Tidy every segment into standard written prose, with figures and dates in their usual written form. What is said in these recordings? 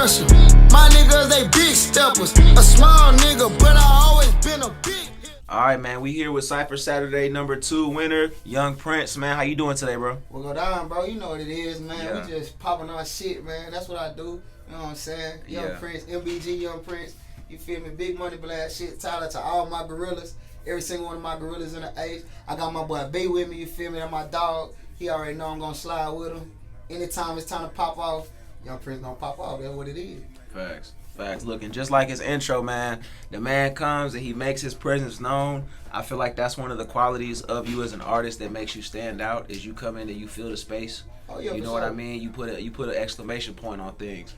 pressure. My niggas, they big steppers. A small nigga, but I always been a big. All right, man. We here with Cypher Saturday #2 winner, Young Prince. Man, how you doing today, bro? We'll go down, bro. You know what it is, man. Yeah. We just popping our shit, man. That's what I do. You know what I'm saying? Young Prince, MBG, Young Prince. You feel me? Big money blast shit. Tyler to all my gorillas. Every single one of my gorillas in the age. I got my boy B with me. You feel me? That's my dog. He already know I'm gonna slide with him. Anytime it's time to pop off, Young Prince gonna pop off. That's what it is. Facts. Looking just like his intro, man. The man comes and he makes his presence known. I feel like that's one of the qualities of you as an artist that makes you stand out. Is you come in and you feel the space. Oh yeah, you know what I mean? You put an exclamation point on things.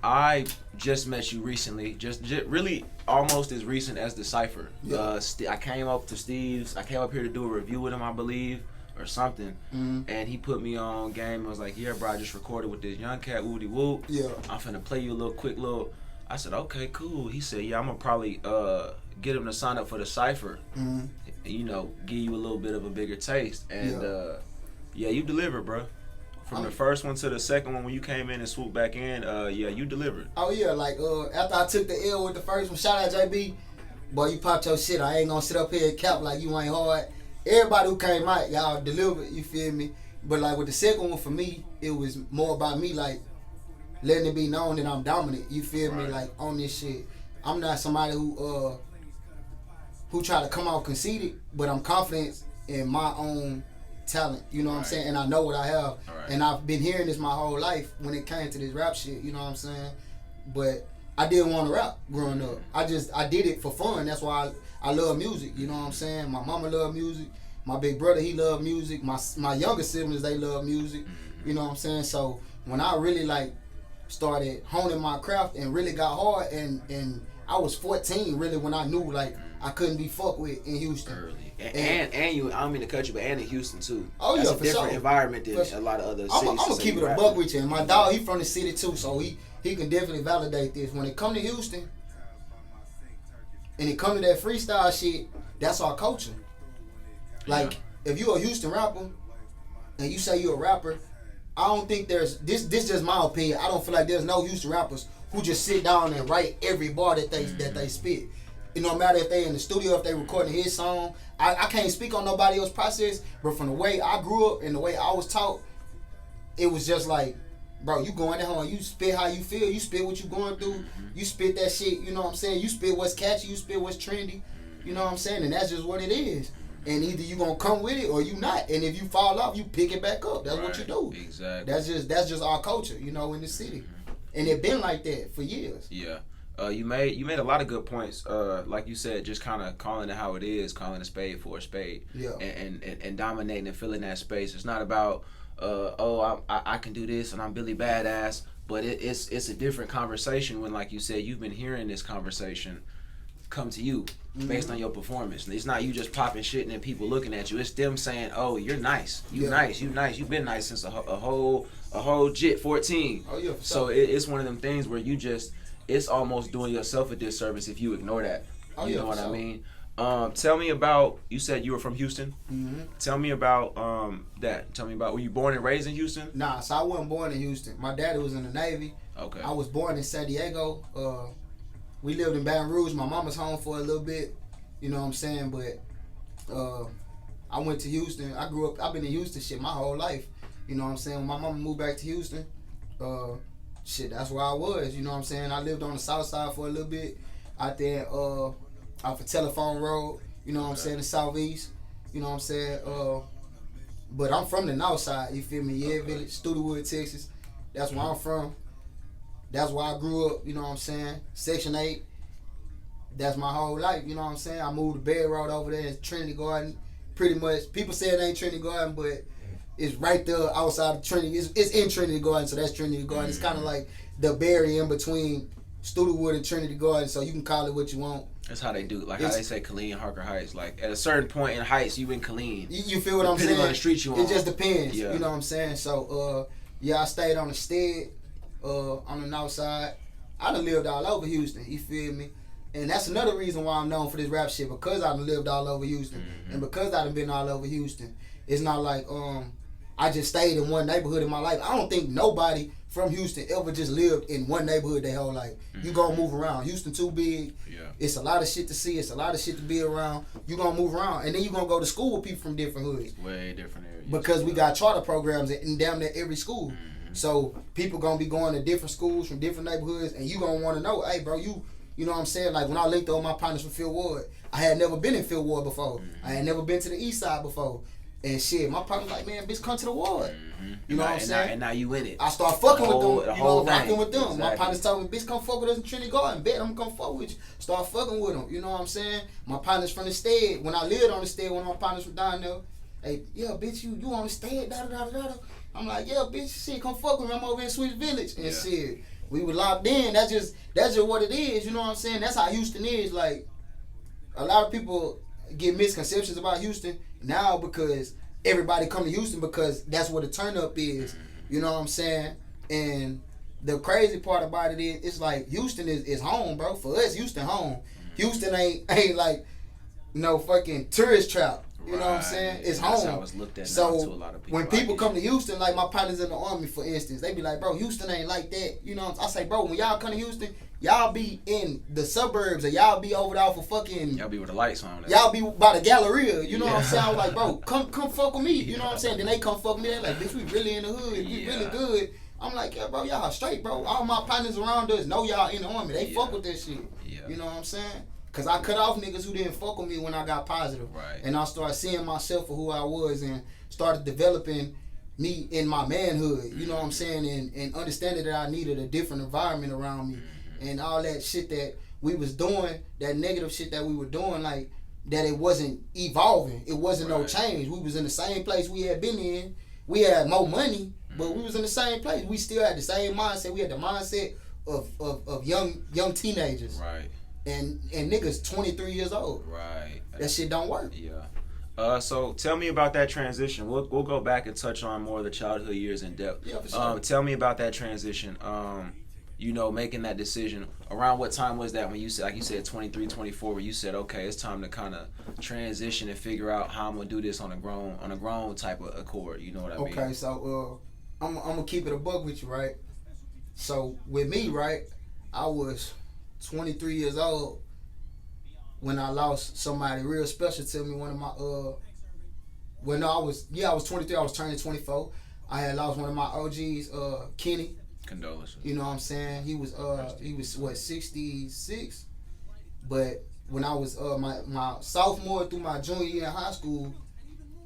I just met you recently, just really almost as recent as the Cypher. Yeah. I came up to Steve's. I came up here to do a review with him, I believe, or something. Mm-hmm. And he put me on game. I was like, yeah, bro, I just recorded with this young cat, woody whoop. Yeah. I'm finna play you a quick little. I said, okay, cool. He said, yeah, I'm gonna probably get him to sign up for the Cypher. Mm-hmm. You know, give you a little bit of a bigger taste. And yeah, you delivered, bro. From the first one to the second one, when you came in and swooped back in, yeah, you delivered. Oh yeah, like after I took the L with the first one, shout out JB, boy, you popped your shit. I ain't gonna sit up here and cap like you ain't hard. Everybody who came out, y'all delivered. You feel me? But like with the second one, for me, it was more about me like letting it be known that I'm dominant. You feel me? Like on this shit, I'm not somebody who try to come out conceited, but I'm confident in my own talent, you know what I'm saying, and I know what I have, and I've been hearing this my whole life when it came to this rap shit, you know what I'm saying, but I didn't want to rap growing up. I did it for fun. That's why I love music, you know what I'm saying. My mama loved music, my big brother, he loved music, my younger siblings, they love music, you know what I'm saying. So when I really like started honing my craft and really got hard, and I was 14 really when I knew like I couldn't be fucked with in Houston. Early. And you, I don't mean to cut you, but and in Houston too. Oh yeah, that's for a different sure. environment than a lot of other cities. I'm gonna keep it a buck with you. And my dog, he from the city too, so he can definitely validate this. When it come to Houston, and it come to that freestyle shit, that's our culture. Like if you a Houston rapper, and you say you a rapper, I don't think there's this just my opinion. I don't feel like there's no Houston rappers who just sit down and write every bar that they spit. It no matter if they in the studio, if they recording his song. I can't speak on nobody else's process, but from the way I grew up and the way I was taught, it was just like, bro, you go in there home, you spit how you feel, you spit what you going through, you spit that shit, you know what I'm saying? You spit what's catchy, you spit what's trendy, you know what I'm saying? And that's just what it is. And either you gonna come with it or you not. And if you fall off, you pick it back up. That's what you do. Exactly. That's just our culture, you know, in the city. And it been like that for years. Yeah. You made a lot of good points. Like you said, just kind of calling it how it is, calling a spade for a spade, and dominating and filling that space. It's not about I can do this and I'm Billy Badass, but it's a different conversation when, like you said, you've been hearing this conversation come to you based on your performance. It's not you just popping shit and then people looking at you. It's them saying, "Oh, you're nice. You nice. You've been nice since a whole jit 14." Oh yeah. So it's one of them things where you just. It's almost doing yourself a disservice if you ignore that. You know what I mean? Tell me about, you said you were from Houston. Mm-hmm. Tell me about that. Tell me about, were you born and raised in Houston? Nah, so I wasn't born in Houston. My daddy was in the Navy. Okay. I was born in San Diego. We lived in Baton Rouge. My mama's home for a little bit. You know what I'm saying? But I went to Houston. I grew up, I've been in Houston shit my whole life. You know what I'm saying? When my mama moved back to Houston, that's where I was, you know what I'm saying? I lived on the south side for a little bit, out there off of Telephone Road, you know what I'm saying, the southeast, you know what I'm saying? But I'm from the north side, you feel me? Yeah, Village, Studewood, Texas. That's where I'm from. That's where I grew up, you know what I'm saying? Section 8. That's my whole life, you know what I'm saying? I moved to Bed Road over there in Trinity Garden. Pretty much, people say it ain't Trinity Garden, but it's right there outside of Trinity. It's in Trinity Garden, so that's Trinity Garden. It's kind of like the barrier in between Studewood and Trinity Garden, so you can call it what you want. That's how they do it. Like how they say Killeen, Harker Heights. Like at a certain point in Heights, you in Killeen. You feel what I'm saying? Depending on the street you on. It just depends. Yeah. You know what I'm saying? So, I stayed on the stead on the north side. I done lived all over Houston. You feel me? And that's another reason why I'm known for this rap shit, because I done lived all over Houston. And because I done been all over Houston. It's not like, I just stayed in one neighborhood in my life. I don't think nobody from Houston ever just lived in one neighborhood their whole life. You gonna move around. Houston too big. Yeah. It's a lot of shit to see. It's a lot of shit to be around. You gonna move around, and then you gonna go to school with people from different hoods. Way different areas. Because we got charter programs in damn near every school. So people gonna be going to different schools from different neighborhoods, and you gonna want to know, hey, bro, you know what I'm saying? Like when I linked up with my partners from Phil Ward, I had never been in Phil Ward before. I had never been to the East Side before. And shit, my partner's like, man, bitch, come to the ward. You know what I'm saying? And now you in it. I start fucking with them, rocking with them. Exactly. My partners told me, bitch, come fuck with us in Trinity Garden. Bet I'm gonna come fuck with you. Start fucking with them. You know what I'm saying? My partners from the stead, when I lived on the stead, one of my partners from down there, hey, yeah, bitch, you on the stead, da-da-da-da-da. I'm like, yeah, bitch, shit, come fuck with me. I'm over in Switch Village. And shit, we were locked in. That's just what it is. You know what I'm saying? That's how Houston is. Like, a lot of people get misconceptions about Houston now because everybody come to Houston because that's where the turn up is. You know what I'm saying? And the crazy part about it is, it's like Houston is home, bro. For us, Houston home. Houston ain't like no fucking tourist trap. You know what I'm saying? It's home. That's how it's looked at so now to a lot of people. when people come to Houston, like my partners in the Army, for instance, they be like, bro, Houston ain't like that. You know what I say, bro, when y'all come to Houston, y'all be in the suburbs or y'all be over there for fucking... Y'all be with the lights on. Y'all be by the Galleria. You know what I'm saying? I was like, bro, come fuck with me. You know what I'm saying? Then they come fuck with me. They like, bitch, we really in the hood. We really good. I'm like, yeah, bro, y'all straight, bro. All my partners around us know y'all in the Army. They fuck with that shit. Yeah. You know what I'm saying? Because I cut off niggas who didn't fuck with me when I got positive. Right. And I started seeing myself for who I was and started developing me in my manhood. You know what I'm saying? And understanding that I needed a different environment around me. And all that shit that we was doing, that negative shit that we were doing, like, that it wasn't evolving. It wasn't no change. We was in the same place we had been in. We had more money, but we was in the same place. We still had the same mindset. We had the mindset of young teenagers. Right. And niggas 23 years old. Right. That shit don't work. Yeah. So tell me about that transition. We'll go back and touch on more of the childhood years in depth. Yeah, for sure. Tell me about that transition. You know, making that decision. Around what time was that when you said, like you said, 23, 24, where you said, okay, it's time to kind of transition and figure out how I'm gonna do this on a grown type of accord. You know what I mean? Okay, so I'm gonna keep it a buck with you, right? So with me, right, I was 23 years old when I lost somebody real special to me. One of my I was 23. I was turning 24. I had lost one of my OGs, Kenny. Condolences. You know what I'm saying? He was what, 66? But when I was my sophomore through my junior year in high school,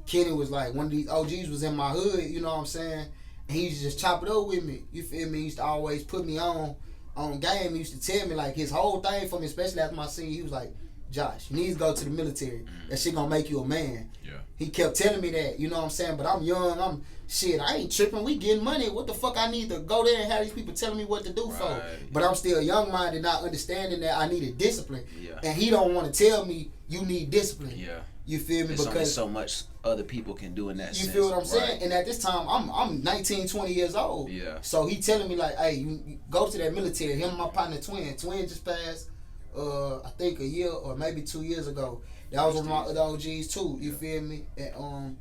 Kenny was like one of these OGs was in my hood. You know what I'm saying? And he used to just chop it up with me. You feel me? He used to always put me on game. He used to tell me, like, his whole thing for me, especially after my senior, he was like, Josh, you need to go to the military. That shit gonna make you a man. Yeah. He kept telling me that, you know what I'm saying? But I'm young, I ain't tripping. We getting money. What the fuck I need to go there and have these people telling me what to do for? But I'm still young-minded, not understanding that I needed discipline. Yeah. And he don't want to tell me you need discipline. Yeah. You feel me? There's because only so much other people can do in that sense. You feel what I'm saying? And at this time, I'm 19, 20 years old. Yeah. So he telling me, like, hey, you go to that military. Him and my partner, Twin just passed, I think a year or maybe 2 years ago. That was one of my other OGs too. You feel me? And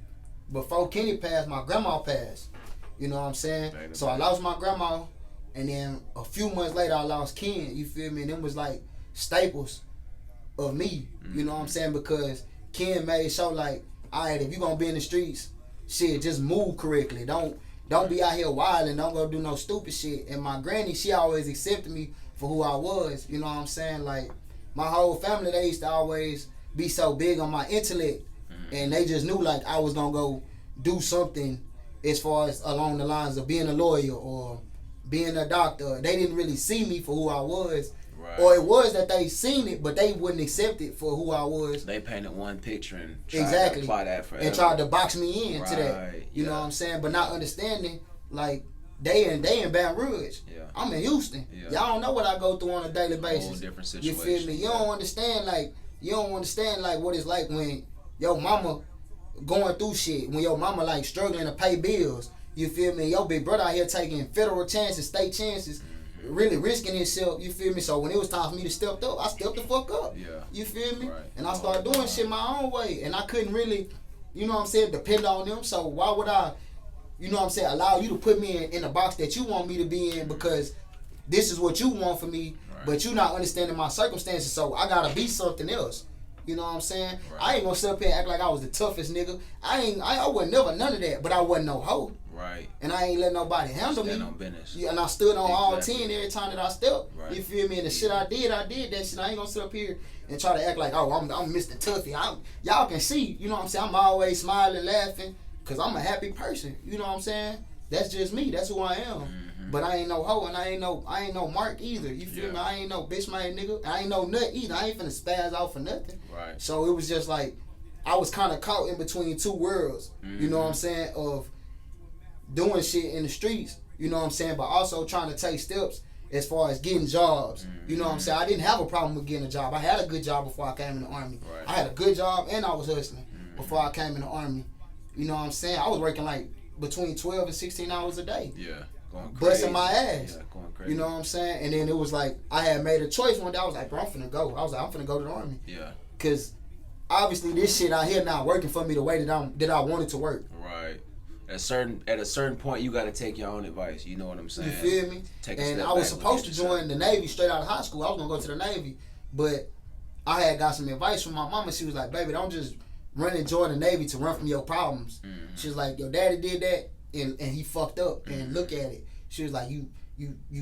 before Kenny passed, my grandma passed. You know what I'm saying? So I lost my grandma, and then a few months later I lost Ken. You feel me? And them was like staples of me. You know what I'm saying? Because Ken made sure, like, alright, if you gonna be in the streets, shit, just move correctly. Don't be out here wilding. Don't go do no stupid shit. And my granny, she always accepted me for who I was. You know what I'm saying? Like, my whole family, they used to always be so big on my intellect, and they just knew, like, I was gonna go do something as far as along the lines of being a lawyer or being a doctor. They didn't really see me for who I was. Right. Or it was that they seen it, but they wouldn't accept it for who I was. They painted one picture and tried to apply that forever. And tried to box me into that. You know what I'm saying? But not understanding, like, they in Baton Rouge. Yeah. I'm in Houston. Yeah. Y'all don't know what I go through on a daily basis. Whole different situation. You feel me? You don't understand, like, what it's like when your mama going through shit, when your mama, like, struggling to pay bills. You feel me? Your big brother out here taking federal chances, state chances, really risking himself. You feel me? So when it was time for me to step up, I stepped the fuck up. Yeah. You feel me? Right. And I started doing shit my own way. And I couldn't really, you know what I'm saying, depend on them. So why would I you know what I'm saying, allow you to put me in the box that you want me to be in because this is what you want for me, but you not understanding my circumstances, so I gotta be something else. You know what I'm saying? Right. I ain't gonna sit up here and act like I was the toughest nigga. I wasn't never none of that, but I wasn't no hoe. Right. And I ain't let nobody handle me. On business. Yeah, and I stood on all 10 every time that I stepped. Right. You feel me? And the shit I did that shit. I ain't gonna sit up here and try to act like, oh, I'm Mr. Tuffy. Y'all can see, you know what I'm saying? I'm always smiling, laughing, because I'm a happy person. You know what I'm saying? That's just me. That's who I am. Mm-hmm. But I ain't no hoe, and I ain't no Mark either. You feel me? I ain't no bitch made nigga. I ain't no nut either. I ain't finna spaz out for nothing. Right. So it was just like, I was kind of caught in between two worlds. Mm-hmm. You know what I'm saying? Of doing shit in the streets, you know what I'm saying, but also trying to take steps as far as getting jobs. Mm-hmm. You know what I'm saying? I didn't have a problem with getting a job. I had a good job before I came in the Army. Right. I had a good job and I was hustling before I came in the Army. You know what I'm saying? I was working like between 12 and 16 hours a day. Yeah. Going crazy. Busting my ass. Yeah, going crazy. You know what I'm saying? And then it was like, I had made a choice one day. I was like, bro, I'm finna go. I was like, I'm finna go to the Army. Yeah. Because obviously this shit out here not working for me the way that I wanted to work. Right. At a certain point, you got to take your own advice. You know what I'm saying? You feel me? And I was supposed to join the Navy straight out of high school. I was gonna go to the Navy, but I had got some advice from my mama. She was like, "Baby, don't just run and join the Navy to run from your problems." Mm-hmm. She was like, "Your daddy did that, and he fucked up. And look at it." She was like, "You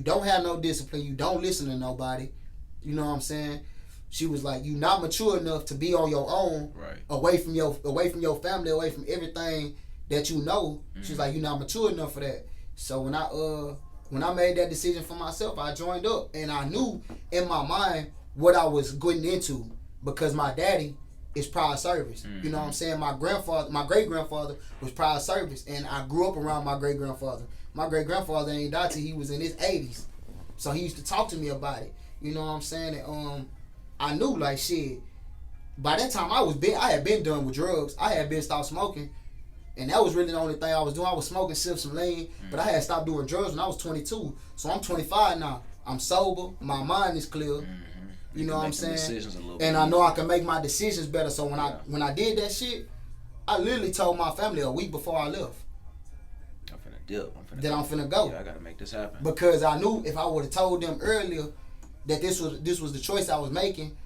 don't have no discipline. You don't listen to nobody. You know what I'm saying?" She was like, "You not mature enough to be on your own, right? Away from your family, away from everything that you know." Mm-hmm. She's like, "You're not mature enough for that." So when I made that decision for myself, I joined up, and I knew in my mind what I was getting into because my daddy is prior service. Mm-hmm. You know what I'm saying? My great grandfather was prior service, and I grew up around my great grandfather. My great grandfather ain't died till he was in his 80s, so he used to talk to me about it. You know what I'm saying? And I knew like shit. By that time, I had been done with drugs. I had been stopped smoking. And that was really the only thing I was doing. I was smoking, sip some lean, but I had stopped doing drugs when I was 22. So I'm 25 now. I'm sober. My mind is clear. Mm-hmm. You know what I'm saying? And I know I can make my decisions better. So when I did that shit, I literally told my family a week before I left. I'm finna dip. I'm finna go. Yeah, I gotta make this happen. Because I knew if I would have told them earlier that this was the choice I was making,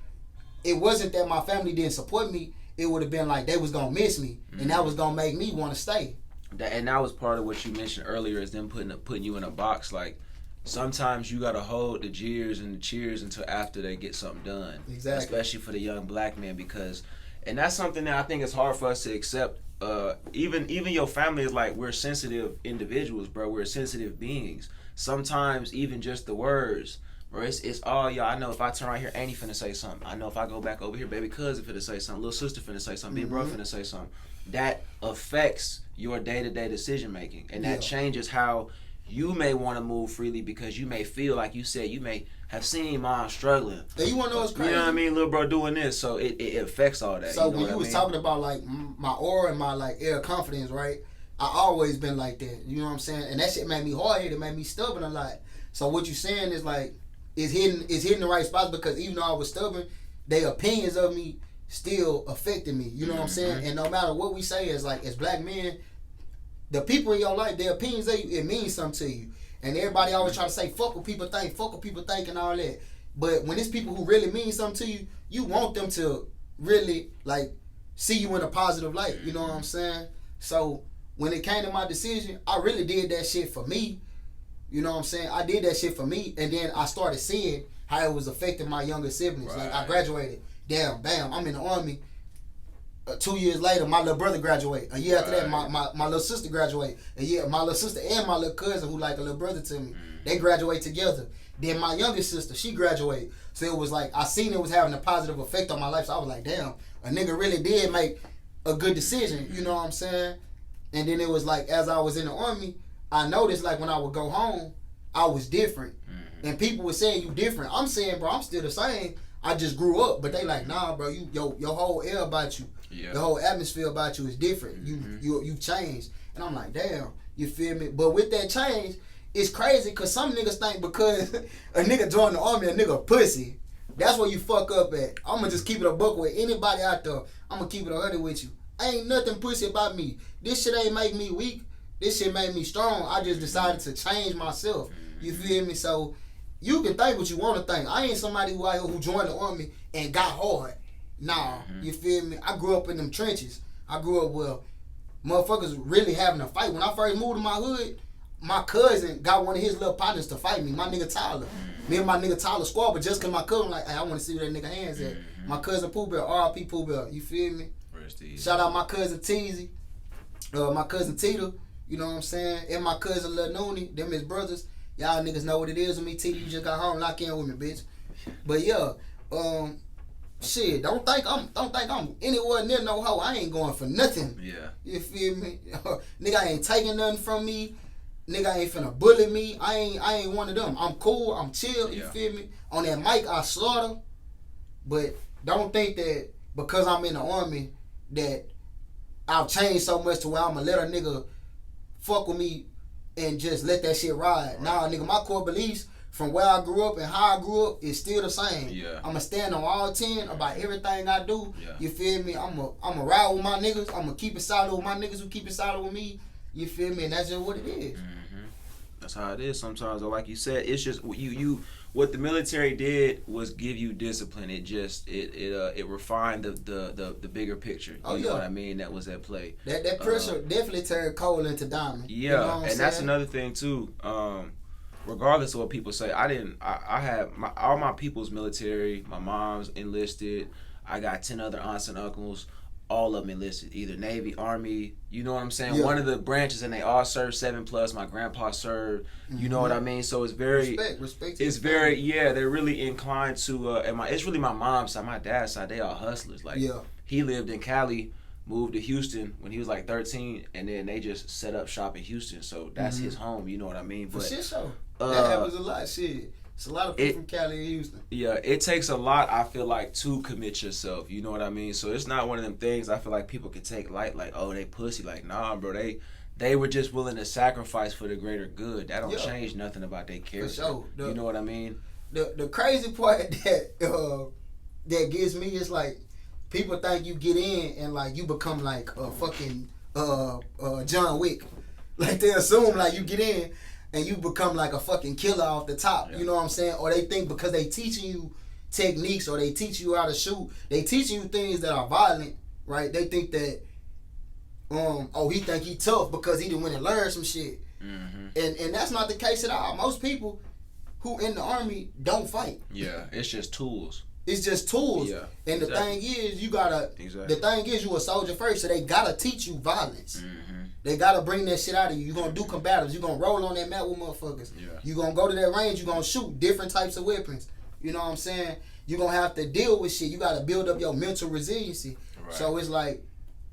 it wasn't that my family didn't support me. It would have been like they was gonna miss me, and that was gonna make me want to stay. And that was part of what you mentioned earlier, is them putting you in a box. Like sometimes you gotta hold the jeers and the cheers until after they get something done. Exactly. Especially for the young black man, and that's something that I think is hard for us to accept. Even your family is like, we're sensitive individuals, bro. We're sensitive beings. Sometimes even just the words. Bro, it's all y'all. I know if I turn right here, Annie finna say something. I know if I go back over here, baby cousin finna say something. Little sister finna say something. Big bro finna say something. That affects your day-to-day decision making, and that changes how you may want to move freely, because you may feel like you said you may have seen mom struggling. And you want to know what's crazy? You know what I mean, little bro doing this, so it affects all that. So you know when you was talking about like my aura and my like air confidence, right? I always been like that. You know what I'm saying? And that shit made me hard-headed, made me stubborn a lot. So what you saying is like, Is hitting the right spots, because even though I was stubborn, their opinions of me still affected me. You know what I'm saying? And no matter what we say as black men, the people in your life, their opinions of you, it means something to you. And everybody always try to say, fuck what people think, and all that. But when it's people who really mean something to you, you want them to really like see you in a positive light. You know what I'm saying? So when it came to my decision, I really did that shit for me. You know what I'm saying? I did that shit for me, and then I started seeing how it was affecting my younger siblings. Right. Like I graduated, bam, I'm in the Army. 2 years later, my little brother graduated. A year after that, my little sister graduated. A year, my little sister and my little cousin, who like a little brother to me, they graduate together. Then my youngest sister, she graduated. So it was like I seen it was having a positive effect on my life. So I was like, damn, a nigga really did make a good decision. You know what I'm saying? And then it was like, as I was in the Army, I noticed like when I would go home, I was different. And people were saying you different. I'm saying, bro, I'm still the same. I just grew up. But they like, nah, bro, your whole air about you, the whole atmosphere about you is different. You've changed. And I'm like, damn, you feel me? But with that change, it's crazy because some niggas think because a nigga joined the Army, a nigga pussy. That's where you fuck up at. I'm going to just keep it a buck with anybody out there. I'm going to keep it 100 with you. Ain't nothing pussy about me. This shit ain't make me weak. This shit made me strong. I just decided to change myself. You feel me? So you can think what you want to think. I ain't somebody who joined the army and got hard. Nah, you feel me? I grew up in them trenches. I grew up where motherfuckers really having a fight. When I first moved to my hood, my cousin got one of his little partners to fight me. My nigga Tyler. Me and my nigga Tyler squad, but just cause my cousin like, hey, I want to see where that nigga hands at. My cousin Pooh Bear, R.I.P. Pooh Bear. You feel me? Shout out my cousin Teasy, my cousin Tita. You know what I'm saying? And my cousin Lil Noonie. Them his brothers. Y'all niggas know what it is with me. Tita, you just got home. Lock in with me, bitch. But yeah, shit. Don't think I'm anywhere near no hoe. I ain't going for nothing. Yeah. You feel me? Nigga ain't taking nothing from me. Nigga ain't finna bully me. I ain't one of them. I'm cool. I'm chill. You feel me? On that mic, I slaughter. But don't think that because I'm in the army that I've changed so much to where I'ma let a nigga fuck with me and just let that shit ride. Nah, nigga, my core beliefs from where I grew up and how I grew up is still the same. Yeah. I'ma stand on all 10 about everything I do. Yeah. You feel me? I'ma ride with my niggas. I'ma keep it solid with my niggas who keep it solid with me. You feel me? And that's just what it is. That's how it is sometimes. Or like you said, it's just you. What the military did was give you discipline. It just it refined the bigger picture. You know what I mean? That was at play. That pressure definitely turned coal into diamond. Yeah, you know what I'm saying? That's another thing too. Regardless of what people say, I had all my people's military. My mom's enlisted. I got 10 other aunts and uncles. All of them enlisted, either Navy, Army, you know what I'm saying? Yeah. One of the branches, and they all served 7+. My grandpa served, you know what I mean? So it's very, respect. It's very, they're really inclined to, and it's really my mom's side, my dad's side, they all hustlers. Like, he lived in Cali, moved to Houston when he was like 13, and then they just set up shop in Houston. So that's his home, you know what I mean? But, for shit, so that happens a lot, shit. It's a lot of people from Cali and Houston. Yeah, it takes a lot, I feel like, to commit yourself. You know what I mean? So it's not one of them things I feel like people can take light, like, oh, they pussy. Like, nah, bro, they were just willing to sacrifice for the greater good. That don't change nothing about their character. For sure. You know what I mean? The crazy part that gets me is, like, people think you get in and, like, you become, like, a fucking John Wick. Like, they assume, like, you get in and you become like a fucking killer off the top. You know what I'm saying? Or they think because they teaching you techniques or they teach you how to shoot, they teaching you things that are violent, right? They think that, he think he tough because he done went and learned some shit. And that's not the case at all. Most people who in the army don't fight. Yeah, it's just tools. It's just tools. Yeah, and the thing is, you gotta. The thing is, you a soldier first, so they gotta teach you violence. They gotta bring that shit out of you. You gonna do combatives. You gonna roll on that mat with motherfuckers. Yeah. You gonna go to that range. You gonna shoot different types of weapons. You know what I'm saying? You gonna have to deal with shit. You gotta build up your mental resiliency. Right. So it's like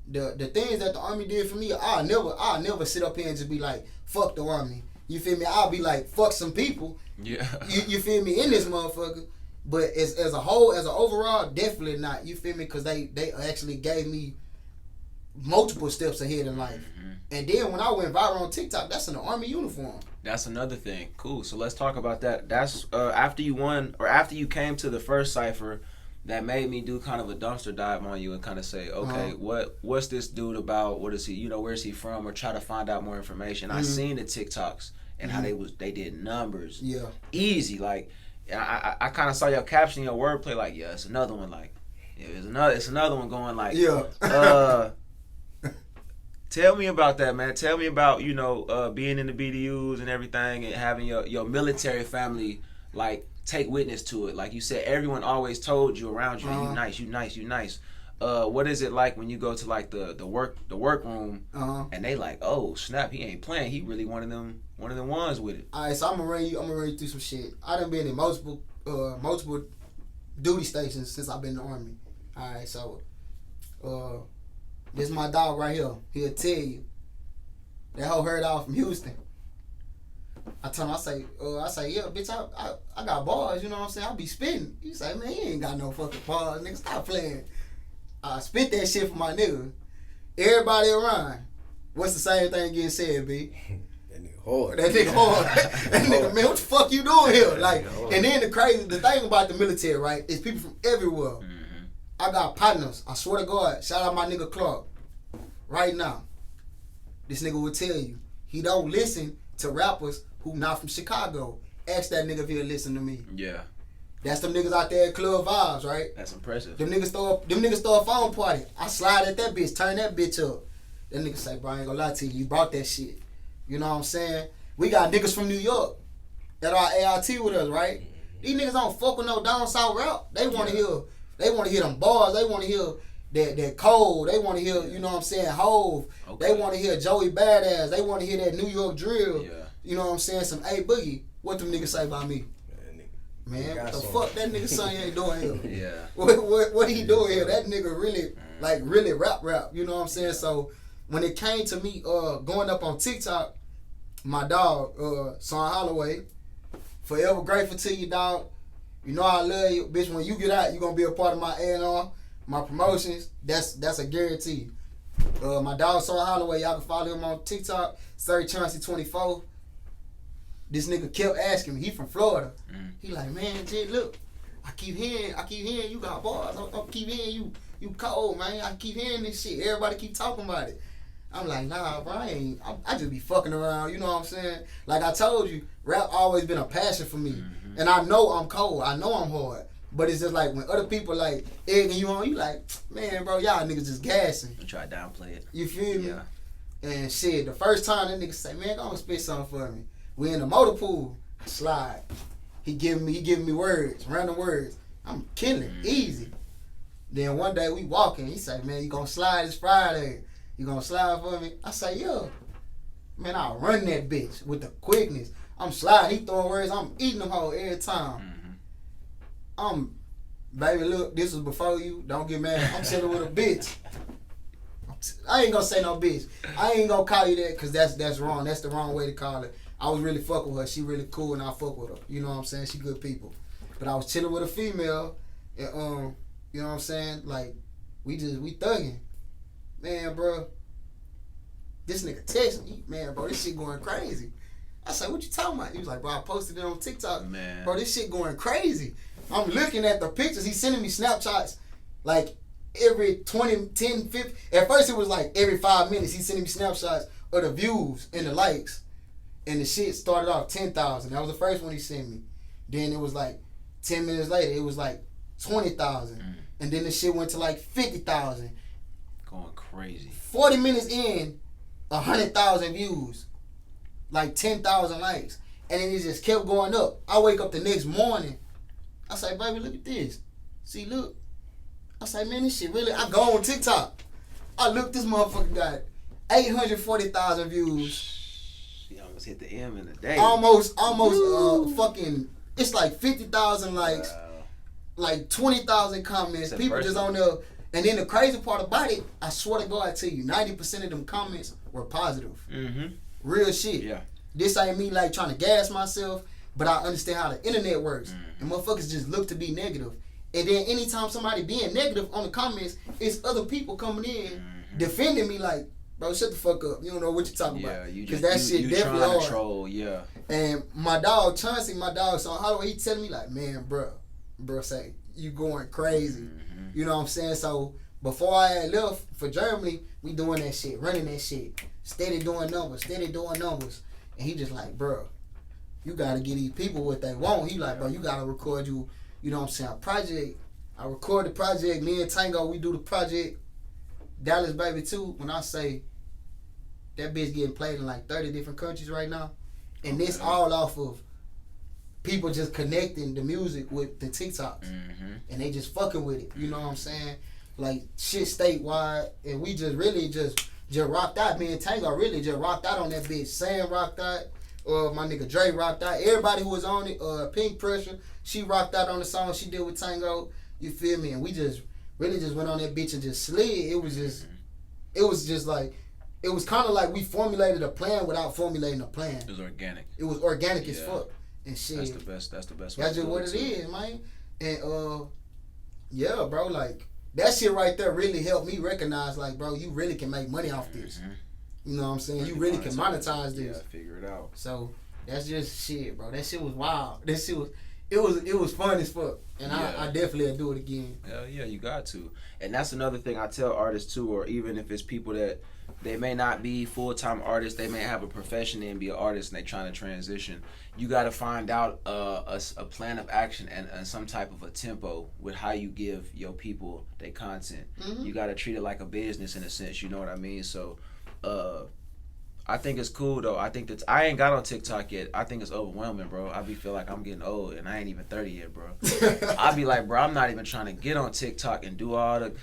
the things that the army did for me. I'll never sit up here and just be like, fuck the army. You feel me? I'll be like, fuck some people. Yeah. You feel me? In this motherfucker. But as a whole, as an overall, definitely not. You feel me? Because they actually gave me multiple steps ahead in life. And then when I went viral on TikTok, that's in the army uniform. That's another thing. Cool. So let's talk about that. That's after you won, or after you came to the first Cypher, that made me do kind of a dumpster dive on you and kind of say, okay, what's this dude about? What is he? Where's he from? Or try to find out more information. I seen the TikToks and how they did numbers. Yeah. Easy. Like I kind of saw your caption, your wordplay. Like, yeah, it's another one. Like, yeah, it's another one going like, yeah. Tell me about that, man. Tell me about, being in the BDUs and everything and having your military family, like, take witness to it. Like you said, everyone always told you around you, you nice. What is it like when you go to, like, the workroom and they like, oh, snap, he ain't playing. He really one of them ones with it. All right, so I'm gonna run you through some shit. I done been in multiple duty stations since I've been in the army. All right, so this is my dog right here. He'll tell you. That hoe heard out from Houston. I tell him, I say, yeah, bitch, I got bars, you know what I'm saying? I be spitting. He say, man, he ain't got no fucking bars, nigga, stop playing. I spit that shit for my nigga. Everybody around. What's the same thing getting said, B? That nigga hard. That nigga, man, what the fuck you doing here? Like, and then the thing about the military, right, is people from everywhere. I got partners. I swear to God. Shout out my nigga Clark. Right now. This nigga will tell you. He don't listen to rappers who not from Chicago. Ask that nigga if he'll listen to me. Yeah. That's them niggas out there at Club Vibes, right? That's impressive. Them niggas throw a phone party. I slide at that bitch, turn that bitch up. That nigga say, bro, I ain't gonna lie to you. You brought that shit. You know what I'm saying? We got niggas from New York that are ART with us, right? These niggas don't fuck with no down south rap. They wanna hear them bars. They wanna hear that Cole. They wanna hear, you know what I'm saying, Hove. Okay. They wanna hear Joey Badass. They wanna hear that New York drill. Yeah. You know what I'm saying? Some A Boogie. What them niggas say about me? Man, what the fuck that nigga son ain't doing here? Yeah. What he doing here? That nigga really rap. You know what I'm saying? So when it came to me going up on TikTok, my dog, Son Holloway, forever grateful to you, dog. You know I love you, bitch. When you get out, you gonna be a part of my A&R, my promotions. That's a guarantee. My dog Son Holloway, y'all can follow him on TikTok. Sir Chauncey 24. This nigga kept asking me. He from Florida. He like, man, Jay, look, I keep hearing you got bars. I keep hearing you cold, man. I keep hearing this shit. Everybody keep talking about it. I'm like, nah, bro, I just be fucking around. You know what I'm saying? Like I told you, rap always been a passion for me. And I know I'm cold. I know I'm hard. But it's just like when other people like egging you on, you like, man, bro, y'all niggas just gassing. You try to downplay it. You feel me? Yeah. And shit, the first time that nigga say, man, go on spit something for me. We in the motor pool. I slide. He giving me words, random words. I'm killing, easy. Then one day we walking. He say, man, you gonna slide this Friday? You gonna slide for me? I say, yeah. Man, I'll run that bitch with the quickness. I'm sliding. He throwing words. I'm eating them whole every time. Baby, look, this was before you. Don't get mad. I'm chilling with a bitch. I ain't gonna say no bitch. I ain't gonna call you that because that's wrong. That's the wrong way to call it. I was really fucking with her. She really cool and I fuck with her. You know what I'm saying? She good people. But I was chilling with a female and you know what I'm saying? Like, we thugging. Man, bro, this nigga text me. Man, bro, this shit going crazy. I said, what you talking about? He was like, bro, I posted it on TikTok. Man. Bro, this shit going crazy. I'm looking at the pictures. He's sending me Snapchats like every 20, 10, 15. At first it was like every 5 minutes he's sending me snapshots of the views and the likes. And the shit started off 10,000. That was the first one he sent me. Then it was like 10 minutes later, it was like 20,000. And then the shit went to like 50,000. Going crazy. 40 minutes in, 100,000 views. Like 10,000 likes. And then it just kept going up. I wake up the next morning. I say, baby, look at this. See, look. I say, man, this shit really. I go on TikTok. I look, this motherfucker got 840,000 views. He almost hit the M in a day. Almost fucking. It's like 50,000 likes. Wow. Like 20,000 comments. People person. Just on there. And then the crazy part about it, I swear to God, I tell you, 90% of them comments were positive. Real shit. Yeah. This ain't me like trying to gas myself, but I understand how the internet works. And motherfuckers just look to be negative. And then anytime somebody being negative on the comments, it's other people coming in defending me like, bro, shut the fuck up. You don't know what you're talking about. Because that shit definitely hard. Troll, yeah. And my dog, Chauncey, my dog, Son Holloway, he telling me like, man, bro say, you going crazy. You know what I'm saying? So before I had left for Germany, we doing that shit, running that shit. Steady doing numbers. And he just like, bro, you got to give these people what they want. He like, bro, you got to record you know what I'm saying, a project. I record the project. Me and Tango, we do the project. Dallas Baby 2, when I say that bitch getting played in like 30 different countries right now. And this all off of people just connecting the music with the TikToks. And they just fucking with it. You know what I'm saying? Like shit statewide. And we just really just rocked out. Me and Tango really just rocked out on that bitch. Sam rocked out. My nigga Dre rocked out. Everybody who was on it, Pink Pressure, she rocked out on the song she did with Tango. You feel me? And we just really just went on that bitch and just slid. It was just like, it was kind of like we formulated a plan without formulating a plan. It was organic. It was organic as fuck. And shit. That's the best. That's just what it is, man. And yeah, bro, like that shit right there really helped me recognize, like, bro, you really can make money off this. You know what I'm saying? You really can monetize this. Yeah, figure it out. So that's just shit, bro. That shit was wild. That shit was. it was fun as fuck, and I definitely do it again. Hell yeah, you got to. And that's another thing I tell artists too, or even if it's people that they may not be full-time artists, they may have a profession and be an artist and they trying to transition. You got to find out a plan of action and some type of a tempo with how you give your people their content. You got to treat it like a business in a sense, you know what I mean? So I think it's cool though. I think that I ain't got on TikTok yet. I think it's overwhelming, bro. I be feel like I'm getting old and I ain't even 30 yet, bro. I be like, bro, I'm not even trying to get on TikTok and do all the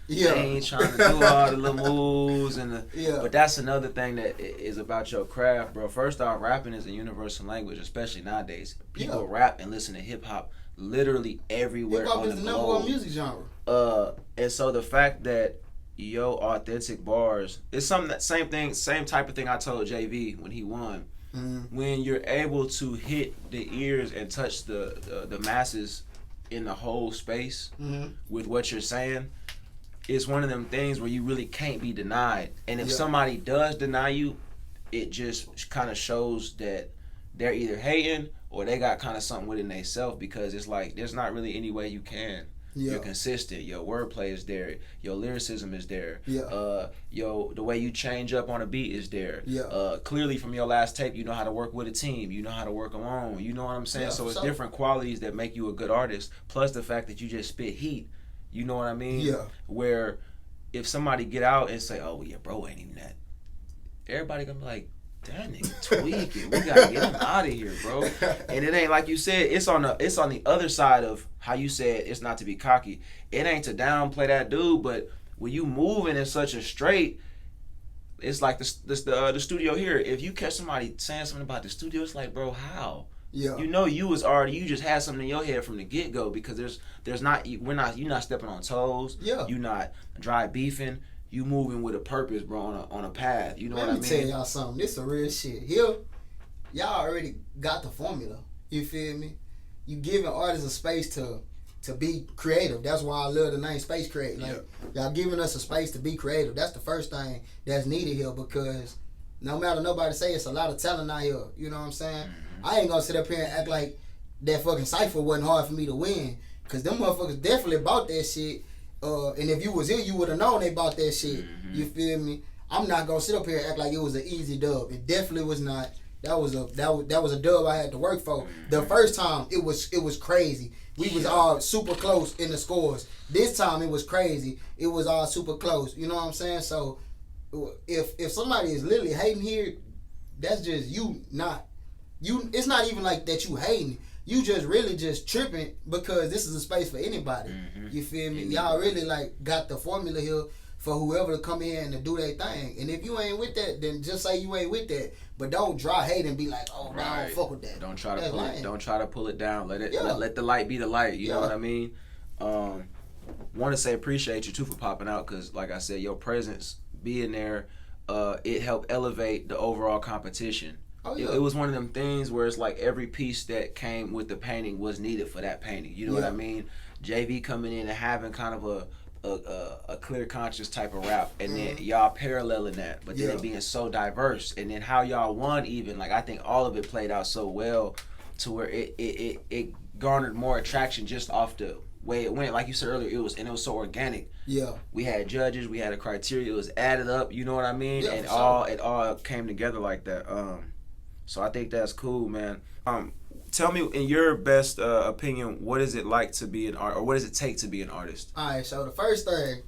ain't trying to do all the little moves and but that's another thing that is about your craft, bro. First off, rapping is a universal language, especially nowadays. People rap and listen to hip hop literally everywhere. Hip hop on is the the number globe. one music genre. And so the fact that yo authentic bars, it's same type of thing I told JV when he won. When you're able to hit the ears and touch the masses in the whole space with what you're saying, it's one of them things where you really can't be denied. And if somebody does deny you, it just kind of shows that they're either hating or they got kind of something within themselves, because it's like there's not really any way you can. You're consistent. Your wordplay is there. Your lyricism is there. The way you change up on a beat is there. Clearly from your last tape, you know how to work with a team. You know how to work alone. You know what I'm saying? So it's different qualities that make you a good artist. Plus the fact that you just spit heat. You know what I mean? Where if somebody get out and say, "Oh yeah, bro, ain't even that," everybody gonna be like, "That nigga tweaking. We gotta get him out of here, bro." And it ain't like you said. It's on the other side of how you said it's not to be cocky. It ain't to downplay that dude, but when you moving in such a straight, it's like the studio here. If you catch somebody saying something about the studio, it's like, bro, how? You know you just had something in your head from the get go, because you're not stepping on toes. You're not dry beefing. You moving with a purpose, bro, on a path. You know what I mean? Let me tell y'all something. This is real shit. Here, y'all already got the formula. You feel me? You giving artists a space to be creative. That's why I love the name Space Create. Like y'all giving us a space to be creative. That's the first thing that's needed here, because no matter nobody say, it's a lot of talent out here. You know what I'm saying? I ain't gonna sit up here and act like that fucking Cypher wasn't hard for me to win, because them motherfuckers definitely bought that shit. And if you was here, you would have known they bought that shit. You feel me? I'm not gonna sit up here and act like it was an easy dub. It definitely was not. That was a dub I had to work for. The first time it was crazy. We was all super close in the scores. This time it was crazy. It was all super close. You know what I'm saying? So if somebody is literally hating here, that's just you not. It's not even like that you hating. You just really just tripping, because this is a space for anybody. You feel me? Y'all really like got the formula here for whoever to come in and to do their thing. And if you ain't with that, then just say you ain't with that. But don't dry hate and be like, "Oh, no, I don't fuck with that." Don't try to pull it down. Let it let the light be the light. You know what I mean? Want to say appreciate you too for popping out, because like I said, your presence being there, it helped elevate the overall competition. It was one of them things where it's like every piece that came with the painting was needed for that painting. You know what I mean? JV coming in and having kind of a clear conscious type of rap, and then y'all paralleling that, but then it being so diverse, and then how y'all won, even like I think all of it played out so well to where it garnered more attraction just off the way it went. Like you said earlier, it was so organic. We had judges, we had a criteria, it was added up. You know what I mean? And it all came together like that. So I think that's cool, man. Tell me, in your best opinion, what is it like to be an artist, or what does it take to be an artist? All right, so the first thing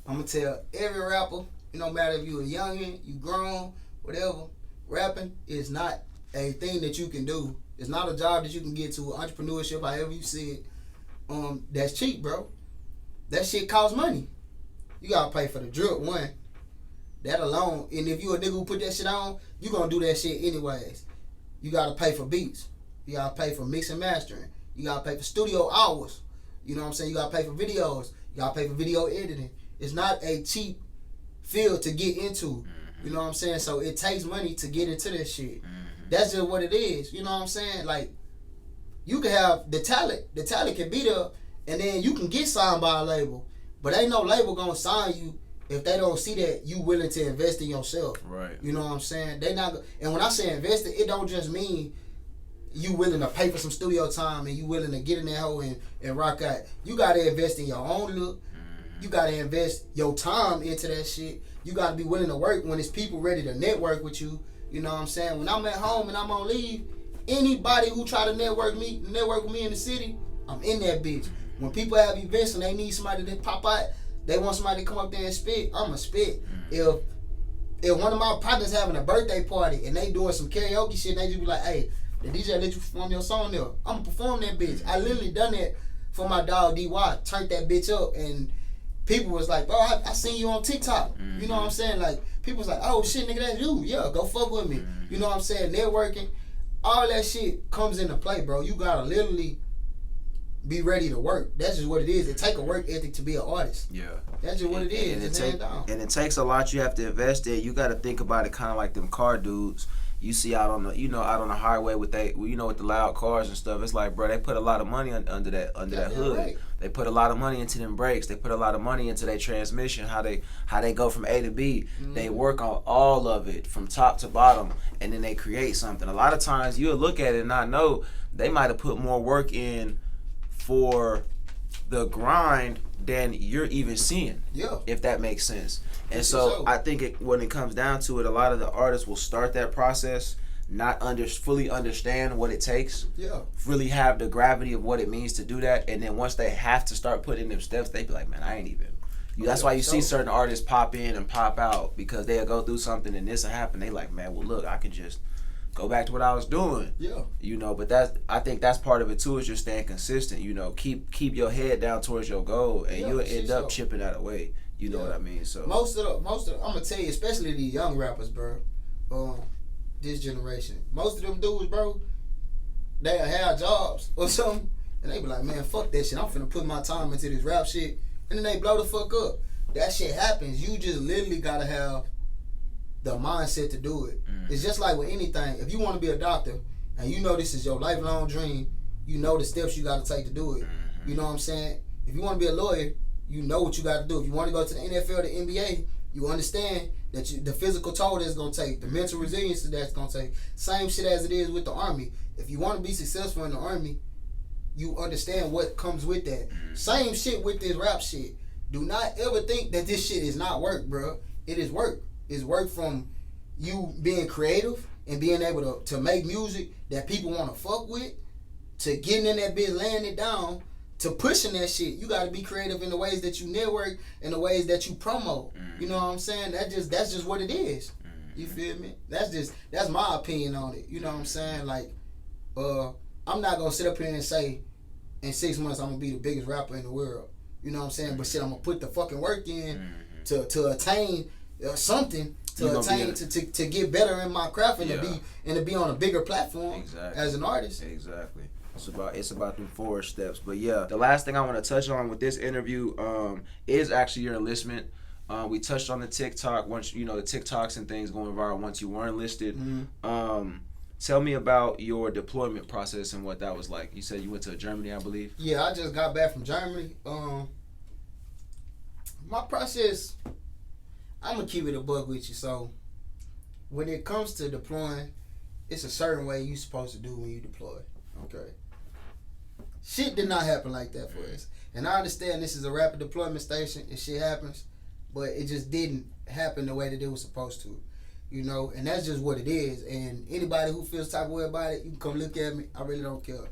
I'm gonna tell every rapper, it don't matter if you a youngin', you grown, whatever, rapping is not a thing that you can do. It's not a job that you can get to. Entrepreneurship, however you see it, that's cheap, bro. That shit costs money. You gotta pay for the drip, one. That alone, and if you a nigga who put that shit on, you gonna do that shit anyways. You gotta pay for beats. You gotta pay for mix and mastering. You gotta pay for studio hours. You know what I'm saying? You gotta pay for videos. You gotta pay for video editing. It's not a cheap field to get into. You know what I'm saying? So it takes money to get into this shit. That's just what it is. You know what I'm saying? Like, you can have the talent. The talent can be there, and then you can get signed by a label. But ain't no label gonna sign you if they don't see that you willing to invest in yourself. Right. You know what I'm saying? They not. And when I say invested, it don't just mean you willing to pay for some studio time and you willing to get in that hole and rock out. You gotta invest in your own look. You gotta invest your time into that shit. You gotta be willing to work when it's people ready to network with you. You know what I'm saying? When I'm at home and I'm on leave, anybody who try to network with me in the city, I'm in that bitch. When people have events and they need somebody to pop out, they want somebody to come up there and spit, I'ma spit. If one of my partners having a birthday party and they doing some karaoke shit, they just be like, hey, the DJ let you perform your song there. I'ma perform that bitch. I literally done that for my dog DY. Turned that bitch up and people was like, bro, I seen you on TikTok. You know what I'm saying? Like, people was like, oh shit, nigga, that's you. Yeah, go fuck with me. You know what I'm saying? Networking, all that shit comes into play, bro. You gotta literally be ready to work. That's just what it is. It take a work ethic to be an artist. Yeah. That's just what it is. And it takes a lot you have to invest in. You got to think about it kind of like them car dudes. You see out on the highway with with the loud cars and stuff. It's like, bro, they put a lot of money under that hood. Right. They put a lot of money into them brakes. They put a lot of money into their transmission. How they go from A to B. They work on all of it from top to bottom, and then they create something. A lot of times you'll look at it and not know they might have put more work in for the grind than you're even seeing. Yeah. If that makes sense. And so I think when it comes down to it, a lot of the artists will start that process, not fully understand what it takes. Yeah. Really have the gravity of what it means to do that, and then once they have to start putting in them steps, they be like, man, I ain't even. That's why you see certain artists pop in and pop out, because they'll go through something and this will happen. They like, man, well look, I can just go back to what I was doing. Yeah. But I think that's part of it too, is just staying consistent. Keep your head down towards your goal, and you'll end up chipping that away. You know what I mean? So most of I'm gonna tell you, especially these young rappers, bro. This generation, most of them dudes, bro, they have jobs or something, and they be like, man, fuck that shit. I'm finna put my time into this rap shit, and then they blow the fuck up. That shit happens. You just literally gotta have the mindset to do it. It's just like with anything. If you want to be a doctor and you know this is your lifelong dream, you know the steps you got to take to do it. You know what I'm saying? If you want to be a lawyer, you know what you got to do. If you want to go to the NFL, the NBA, you understand that the physical toll that's going to take, the mental resilience that's going to take. Same shit as it is with the Army. If you want to be successful in the Army, you understand what comes with that. Same shit with this rap shit. Do not ever think that this shit is not work, bro. It is work. It's work from you being creative and being able to make music that people want to fuck with, to getting in that bitch, laying it down, to pushing that shit. You got to be creative in the ways that you network and the ways that you promote. You know what I'm saying? That's just what it is. You feel me? That's my opinion on it. You know what I'm saying? Like, I'm not gonna sit up here and say in 6 months I'm gonna be the biggest rapper in the world. You know what I'm saying? But shit, I'm gonna put the fucking work in to attain something, to get better in my craft and to be on a bigger platform as an artist. Exactly. It's about them forward steps. But yeah, the last thing I want to touch on with this interview is actually your enlistment. We touched on the TikTok, once the TikToks and things going viral once you weren't enlisted. Tell me about your deployment process and what that was like. You said you went to Germany, I believe. Yeah, I just got back from Germany. My process, I'm gonna keep it a buck with you. So when it comes to deploying, it's a certain way you're supposed to do when you deploy. Okay. Shit did not happen like that for us. And I understand this is a rapid deployment station and shit happens, but it just didn't happen the way that it was supposed to. And that's just what it is. And anybody who feels type of way about it, you can come look at me. I really don't care.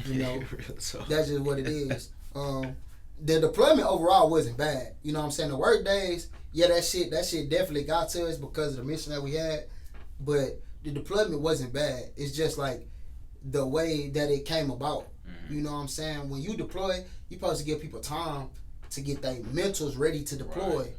That's just what it is. The deployment overall wasn't bad. You know what I'm saying? The work days, yeah, that shit definitely got to us because of the mission that we had. But the deployment wasn't bad. It's just like the way that it came about. You know what I'm saying? When you deploy, you're supposed to give people time to get their mentals ready to deploy. Right.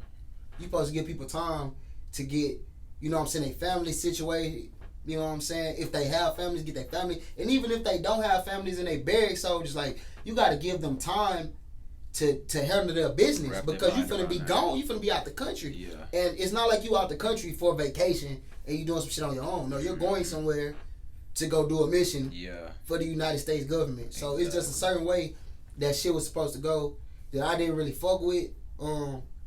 You're supposed to give people time to get, their family situated. You know what I'm saying? If they have families, get their family. And even if they don't have families and they barrack soldiers, like, you got to give them time to handle their business, because you finna be gone. You finna be out the country. Yeah. And it's not like you out the country for vacation and you doing some shit on your own. No, you're going somewhere to go do a mission for the United States government. So it's just a certain way that shit was supposed to go that I didn't really fuck with.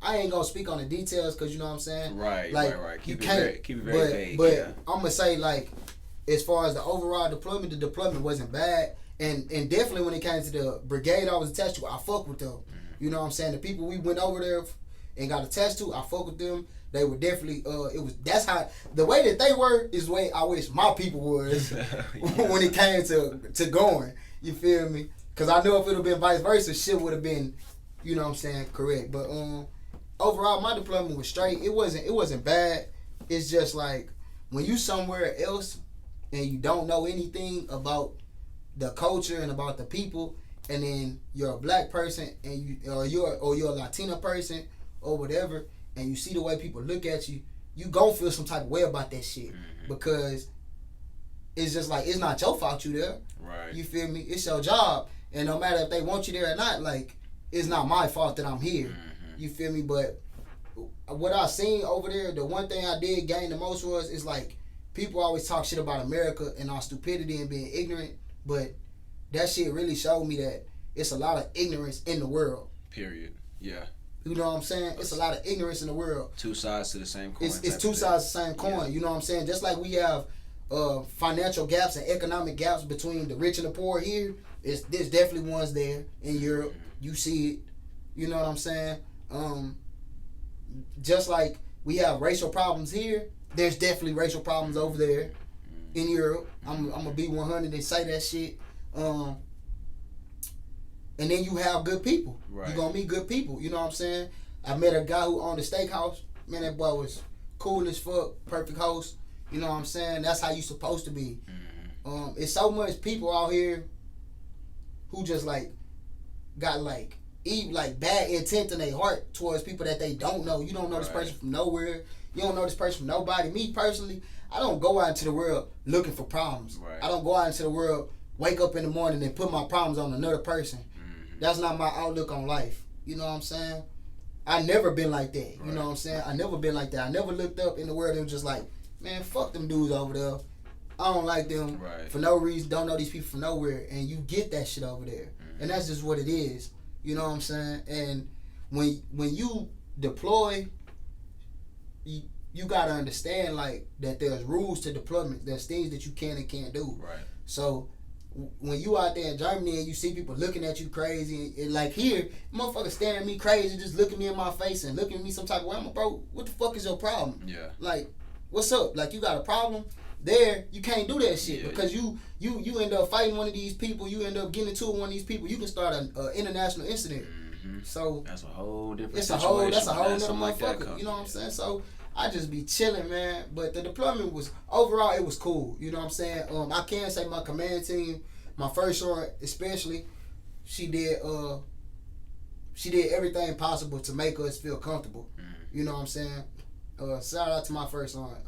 I ain't gonna speak on the details because you know what I'm saying. Right, like, right. Keep it very vague. But I'm gonna say, like, as far as the overall deployment, the deployment wasn't bad. And definitely when it came to the brigade I was attached to, I fuck with them. You know what I'm saying? The people we went over there and got attached to, I fuck with them. They were definitely that's how the way that they were is the way I wish my people was when it came to going. You feel me? Because I know if it would have been vice versa, shit would have been, you know what I'm saying, correct. But overall, my deployment was straight. It wasn't bad. It's just like when you somewhere else and you don't know anything about the culture and about the people, and then you're a black person and you're a Latino person or whatever, and you see the way people look at you, you gon' feel some type of way about that shit because it's just like it's not your fault you there. Right. You feel me? It's your job, and no matter if they want you there or not, like it's not my fault that I'm here. You feel me? But what I seen over there, the one thing I did gain the most was is like people always talk shit about America and our stupidity and being ignorant, but that shit really showed me that it's a lot of ignorance in the world. Period. Yeah. You know what I'm saying? It's a lot of ignorance in the world. Two sides to the same coin. It's two sides of the same coin. Yeah. You know what I'm saying? Just like we have financial gaps and economic gaps between the rich and the poor here, there's definitely ones there in Europe. You see it. You know what I'm saying? Just like we have racial problems here, there's definitely racial problems over there in Europe. I'm gonna be 100 and say that shit. And then you have good people. Right. You're gonna meet good people. You know what I'm saying? I met a guy who owned a steakhouse. Man, that boy was cool as fuck, perfect host. You know what I'm saying? That's how you supposed to be. It's so much people out here who just like got like bad intent in their heart towards people that they don't know. You don't know this person from nowhere. You don't know this person from nobody. Me personally, I don't go out into the world looking for problems. Right. I don't go out into the world, wake up in the morning and put my problems on another person. That's not my outlook on life. You know what I'm saying? I never been like that. You know what I'm saying? I never been like that. I never looked up in the world and was just like, man, fuck them dudes over there. I don't like them for no reason. Don't know these people from nowhere. And you get that shit over there. And that's just what it is. You know what I'm saying? And when you deploy, you gotta understand like that there's rules to deployment. There's things that you can and can't do. Right. So when you out there in Germany and you see people looking at you crazy, and like here, motherfuckers staring at me crazy, just looking me in my face and looking at me some type of way, I'm like, bro, what the fuck is your problem? Yeah. Like, what's up? Like, you got a problem? There, you can't do that shit because you end up fighting one of these people, you end up getting into one of these people, you can start an international incident. So that's a whole different that's a situation. whole nother motherfucker. You know what I'm saying? So I just be chilling, man. But the deployment was overall, it was cool. You know what I'm saying? I can say my command team, my first sergeant especially, she did everything possible to make us feel comfortable. You know what I'm saying? Shout out to my first sergeant.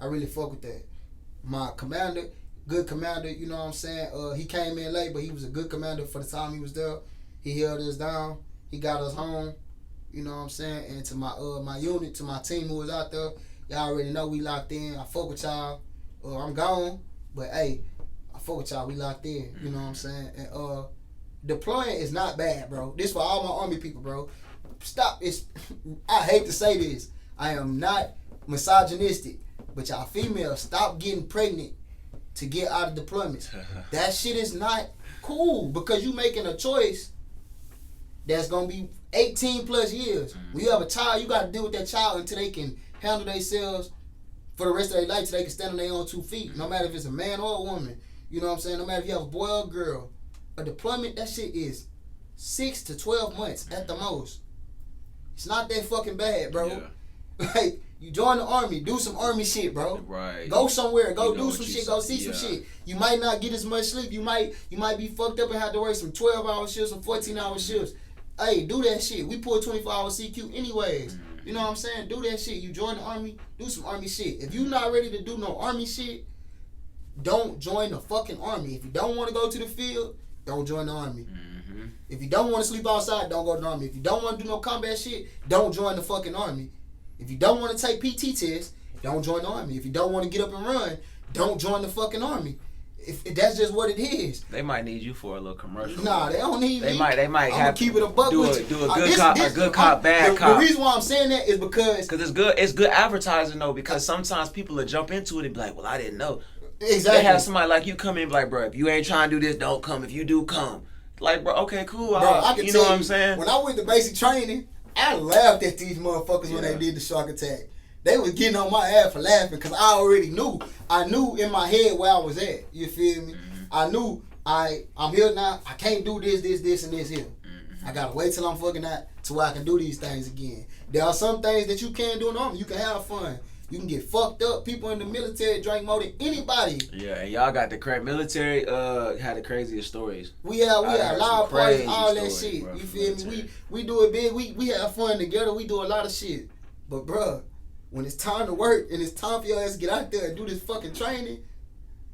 I really fuck with that. My commander, good commander. You know what I'm saying? He came in late, but he was a good commander for the time he was there. He held us down. He got us home. You know what I'm saying? And to my unit, to my team who was out there, y'all already know we locked in. I fuck with y'all. I'm gone, but hey, I fuck with y'all. We locked in. You know what I'm saying? And deploying is not bad, bro. This for all my army people, bro. Stop. I hate to say this. I am not misogynistic, but y'all females, stop getting pregnant to get out of deployments. That shit is not cool because you making a choice that's gonna be 18 plus years. When you have a child, you gotta deal with that child until they can handle themselves for the rest of their life, till they can stand on their own 2 feet. No matter if it's a man or a woman. You know what I'm saying? No matter if you have a boy or a girl. A deployment, that shit is 6 to 12 months at the most. It's not that fucking bad, bro. Yeah. Like, you join the army, do some army shit, bro. Right. Go somewhere, go do some shit, go see some shit. You might not get as much sleep. You might be fucked up and have to work some 12-hour shifts, some 14-hour shifts. Hey, do that shit. We pull 24-hour CQ anyways. You know what I'm saying? Do that shit. You join the army, do some army shit. If you not ready to do no army shit, don't join the fucking army. If you don't want to go to the field, don't join the army. If you don't want to sleep outside, don't go to the army. If you don't want to do no combat shit, don't join the fucking army. If you don't want to take PT tests, don't join the army. If you don't want to get up and run, don't join the fucking army. If that's just what it is. They might need you for a little commercial. Nah, they don't need me. They might I'm have to keep it a buck with you. Do a good cop, bad cop. The reason why I'm saying that is because it's good advertising though. Because sometimes people will jump into it and be like, "Well, I didn't know." Exactly. They have somebody like you come in like, bro, if you ain't trying to do this, don't come. If you do, come. Like, bro, okay, cool. Bro, I can you tell know what I'm saying? When I went to basic training, I laughed at these motherfuckers when they did the shark attack. They was getting on my ass for laughing because I already knew. I knew in my head where I was at. You feel me? I knew I'm here now. I can't do this, and this here. I gotta wait till I'm fucking out to where I can do these things again. There are some things that you can't do normal. You can have fun. You can get fucked up. People in the military drink more than anybody. Yeah, and y'all got the military had the craziest stories. We have loud parties, all that shit. Bro, you feel me? We do it big. We have fun together. We do a lot of shit. But bruh, when it's time to work and it's time for your ass to get out there and do this fucking training,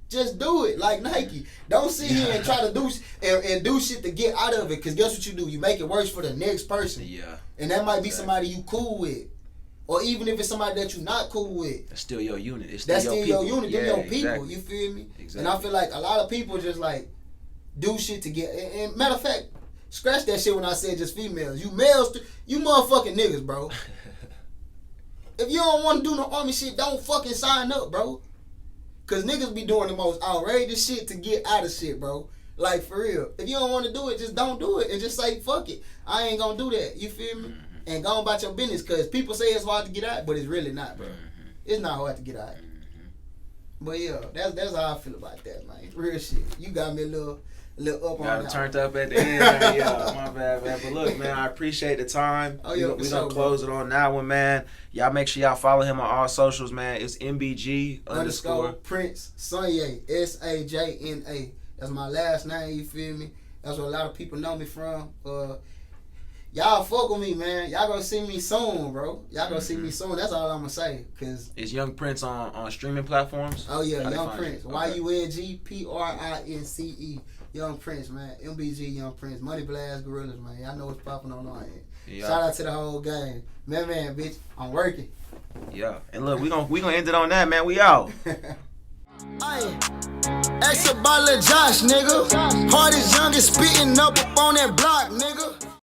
just do it like Nike. Don't sit here and try to do and do shit to get out of it. Cause guess what you do? You make it worse for the next person. Yeah. And that might be somebody you cool with. Or even if it's somebody that you're not cool with. That's still your unit. That's still your unit. Yeah, They're your people. exactly. You feel me? Exactly. And I feel like a lot of people just like do shit to get. And matter of fact, scratch that shit when I said just females. You males, you motherfucking niggas, bro. If you don't want to do no army shit, don't fucking sign up, bro. Cause niggas be doing the most outrageous shit to get out of shit, bro. Like for real. If you don't want to do it, just don't do it and just say fuck it. I ain't gonna do that. You feel me? And go about your business. Cause people say it's hard to get out, but it's really not, bro. It's not hard to get out. But yeah, that's how I feel about that, man. Real shit. You got me a little up on that. Got turned up at the end, man. Yeah, my bad, man. But look, man, I appreciate the time. Oh, yeah, we gonna close it on that one, man. Y'all make sure y'all follow him on all socials, man. It's MBG_ Prince Sajna, Sajna. That's my last name, you feel me? That's what a lot of people know me from. Y'all fuck with me, man. Y'all gonna see me soon, bro. Y'all gonna see me soon. That's all I'm gonna say. Cause is Young Prince on streaming platforms? Oh yeah, Young Prince. YUNGPRINCE. Young Prince, man. MBG Young Prince. Money Blast Gorillas, man. Y'all know what's popping on our end. Yeah. Shout out to the whole gang. Man, bitch, I'm working. Yeah. And look, we gonna end it on that, man. We out. Aye. Extra bottle of Josh, nigga. Hardest youngest spitting up on that block, nigga.